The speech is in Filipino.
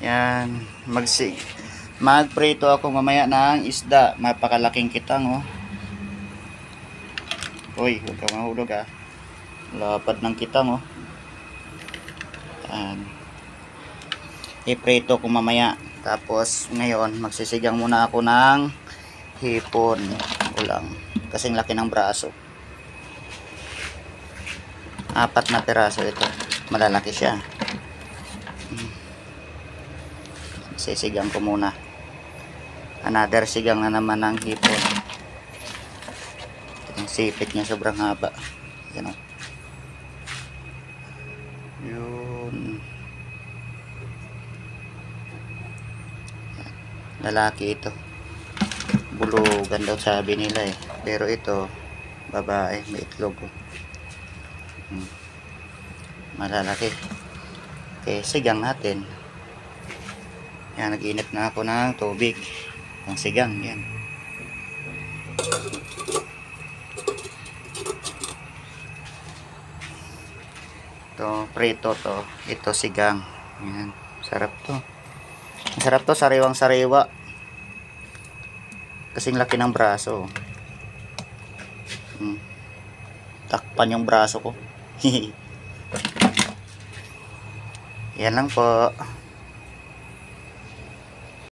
Yan. Magprito ako mamaya ng isda. Mapakalaking kitang, oh. Uy, huwag ka mahulog, ah. Lapad ng kitang, oh. Yan. Iprito ko mamaya. Tapos ngayon magsisigang muna ako ng hipon. Ulang. Kasing laki ng braso. 4 na piraso ito. Malalaki siya. Sisigang ko muna. Another sigang na naman ng hipon. Ang sipit niya sobrang haba. Yan, o. Yun. Lalaki ito. Bulugan daw sabi nila eh. Pero ito babae, may itlog, oh. Malalaki. Okay, sigang natin. Yan, nag-init na ako ng tubig. Ang sigang, yan. Ito, prito to. Ito, sigang. Yan, sarap to. Masarap to, sariwang sariwa. Kasing laki ng braso. Takpan yung braso ko. Yan lang po.